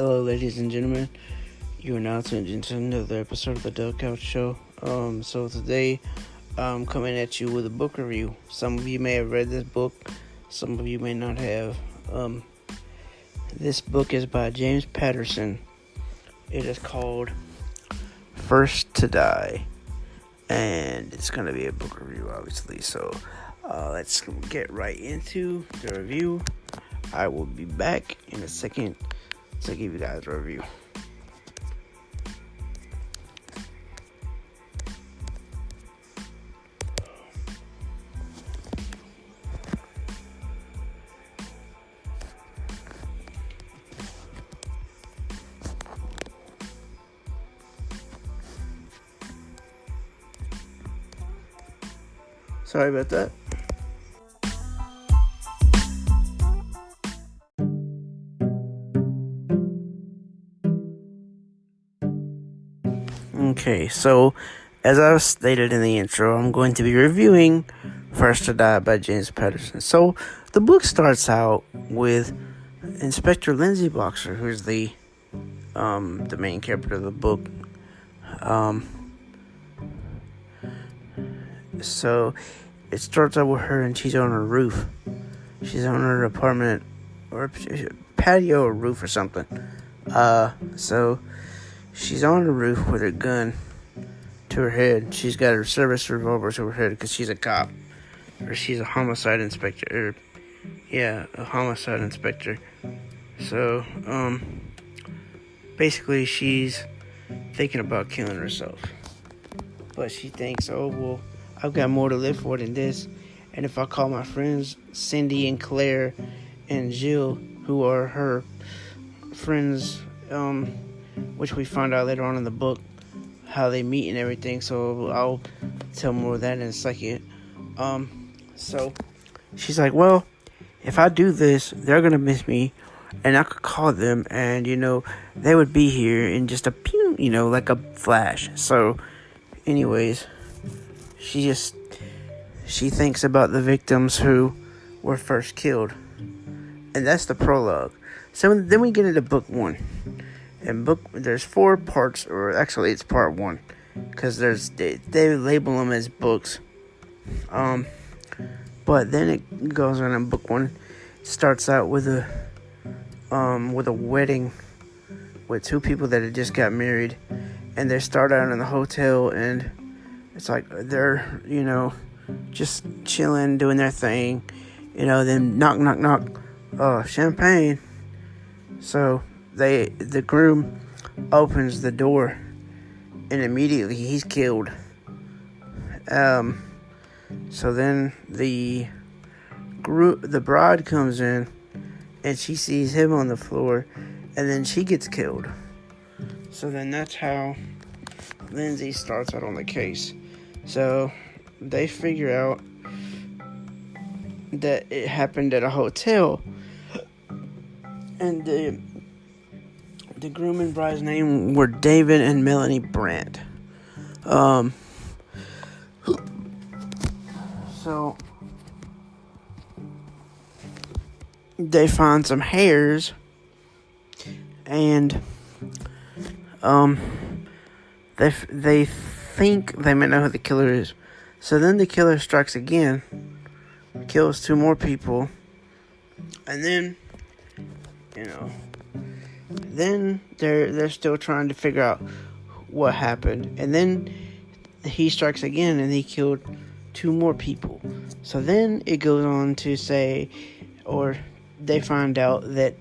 Hello, ladies and gentlemen. You are now tuned into another episode of the Doug Couch Show. So today I'm coming at you with a book review. Some of you may have read this book, some of you may not have. This book is by James Patterson. It is called First to Die, and it's going to be a book review, obviously. So let's get right into the review. I will be back in a second to give you guys a review. Sorry about that. Okay, so as I stated in the intro, I'm going to be reviewing First to Die by James Patterson. So the book starts out with Inspector Lindsay Boxer, who's the main character of the book. So it starts out with her, and she's on her roof. She's on her apartment or patio or roof or something. So she's on the roof with her gun to her head. She's got her service revolver to her head because she's a cop, or she's a homicide inspector. A homicide inspector. So basically she's thinking about killing herself, but she thinks, oh well, I've got more to live for than this. And if I call my friends Cindy and Claire and Jill, who are her friends, which we find out later on in the book how they meet and everything, so I'll tell more of that in a second. So she's like, well, if I do this, they're gonna miss me, and I could call them, and they would be here in just a pew, like a flash. So anyways, she thinks about the victims who were first killed, and that's the prologue. So then we get into book one. And there's 4 parts, or actually it's part 1, because they label them as books. But then it goes on in book 1. It starts out with a wedding with 2 people that had just got married, and they start out in the hotel, and it's like they're just chilling, doing their thing, then knock knock knock, champagne. So the groom opens the door, and immediately he's killed. So then the bride comes in, and she sees him on the floor, and then she gets killed. So then that's how Lindsay starts out on the case. So they figure out that it happened at a hotel, and the groom and bride's name were David and Melanie Brandt. So they find some hairs, and they think they may know who the killer is. So then the killer strikes again, kills 2 more people, and then then they're still trying to figure out what happened. And then he strikes again, and he killed 2 more people. So then it goes on to say, or they find out that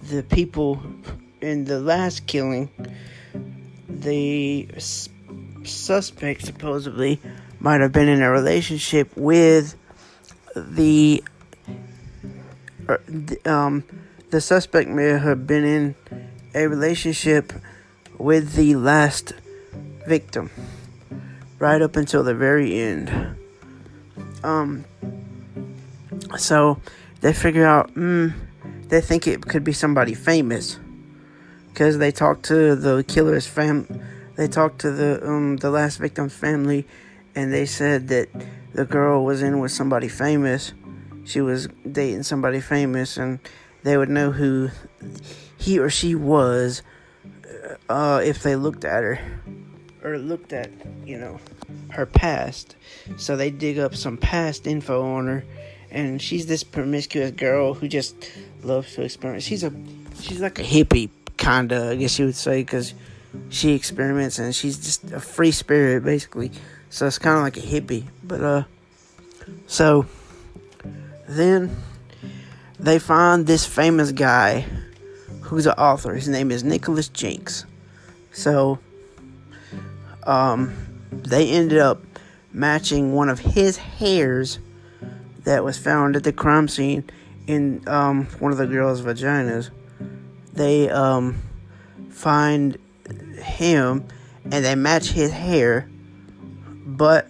the people in the last killing, the suspect supposedly might have been in a relationship with the suspect may have been in a relationship with the last victim right up until the very end. So they figure out they think it could be somebody famous, because they talked to the killer's they talked to the last victim's family, and they said that the girl was in with somebody famous. She was dating somebody famous, and they would know who he or she was if they looked at her or looked at, her past. So they dig up some past info on her, and she's this promiscuous girl who just loves to experiment. She's like a hippie, kinda, I guess you would say, because she experiments and she's just a free spirit, basically. So it's kind of like a hippie. But so then they find this famous guy who's an author. His name is Nicholas Jinks. So they ended up matching one of his hairs that was found at the crime scene in one of the girls' vaginas. They find him and they match his hair, but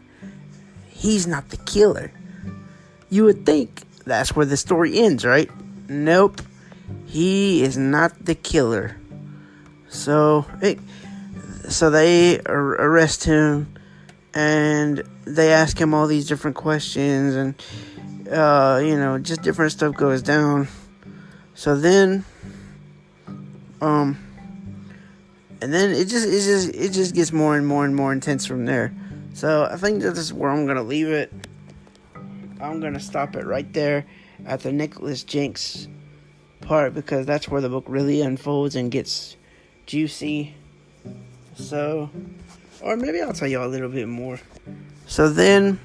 he's not the killer. You would think that's where the story ends, right? Nope. He is not the killer. So they arrest him, and they ask him all these different questions, and just different stuff goes down. So then, and then it just gets more and more and more intense from there. So I think that this is where I'm gonna leave it. I'm gonna stop it right there at the Nicholas Jinks part, because that's where the book really unfolds and gets juicy. So, or maybe I'll tell you a little bit more. So then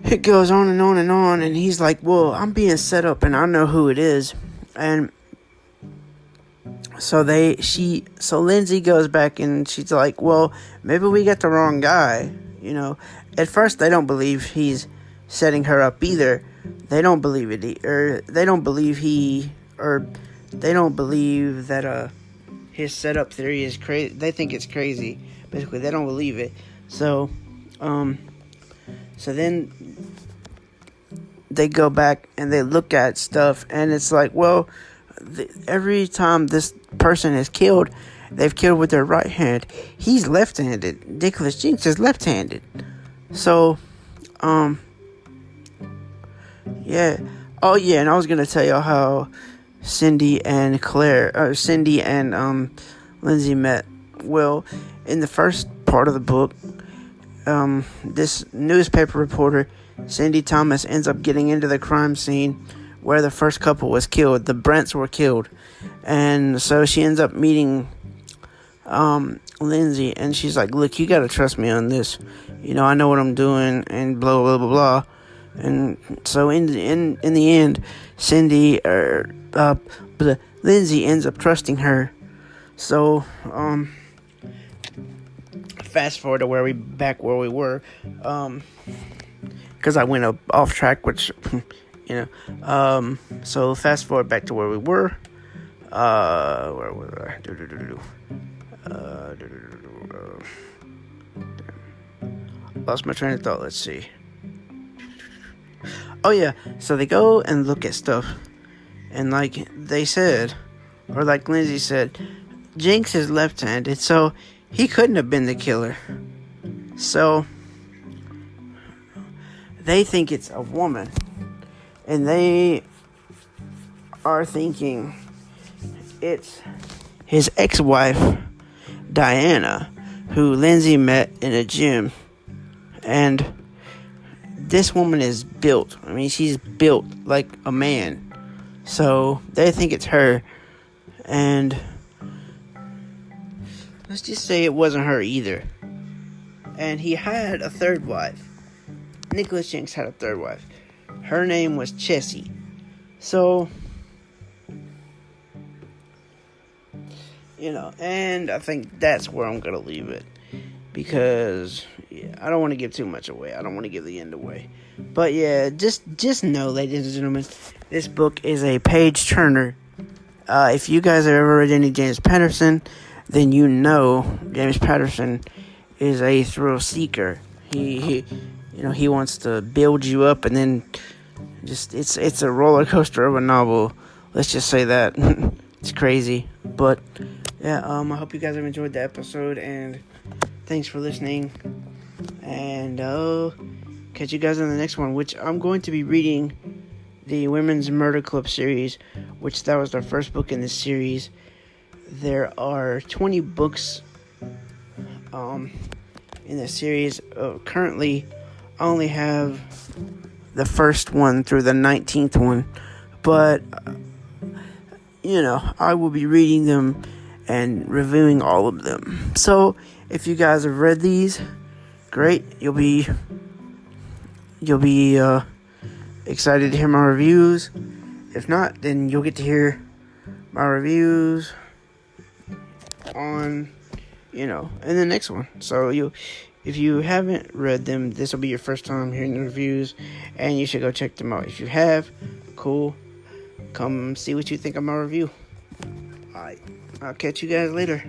it goes on and on and on, and he's like, well, I'm being set up and I know who it is. And so Lindsay goes back and she's like, well, maybe we got the wrong guy. At first they don't believe he's setting her up either. They don't believe it, or they don't believe that his setup theory is crazy. They think it's crazy. Basically, they don't believe it. So then they go back and they look at stuff, and it's like, well, every time this person is killed, they've killed with their right hand. He's left-handed. Nicholas Jinks is left-handed. So, yeah. Oh, yeah, and I was going to tell you how Cindy and Lindsay met. Well, in the first part of the book, this newspaper reporter, Cindy Thomas, ends up getting into the crime scene where the first couple was killed. The Brents were killed. And so she ends up meeting Lindsay, and she's like, look, you got to trust me on this. I know what I'm doing, and blah, blah, blah, blah. And so in the end, Lindsay ends up trusting her. So, fast forward to where we were, because I went off track, which, so fast forward back to where we were, where was I? Lost my train of thought, let's see. Oh yeah, so they go and look at stuff, and like they said, or like Lindsay said, Jinx is left-handed, so he couldn't have been the killer. So they think it's a woman, and they are thinking it's his ex-wife, Diana, who Lindsay met in a gym. And this woman is built. I mean, she's built like a man. So they think it's her. And let's just say it wasn't her either. And he had a third wife. Nicholas Jinks had a third wife. Her name was Chessie. So, and I think that's where I'm going to leave it. Because, I don't want to give too much away. I don't want to give the end away. But yeah, just know, ladies and gentlemen, this book is a page turner. If you guys have ever read any James Patterson, then James Patterson is a thrill seeker. He wants to build you up, and then it's a roller coaster of a novel. Let's just say that. It's crazy. But yeah, I hope you guys have enjoyed the episode, and thanks for listening. And catch you guys in the next one, which I'm going to be reading the Women's Murder Club series, which that was the first book in the series. There are 20 books in the series. Currently, I only have the first one through the 19th one, but I will be reading them and reviewing all of them. So if you guys have read these, great. You'll be excited to hear my reviews. If not, then you'll get to hear my reviews on in the next one. So if you haven't read them, this will be your first time hearing the reviews, and you should go check them out. If you have, cool. Come see what you think of my review. Alright, I'll catch you guys later.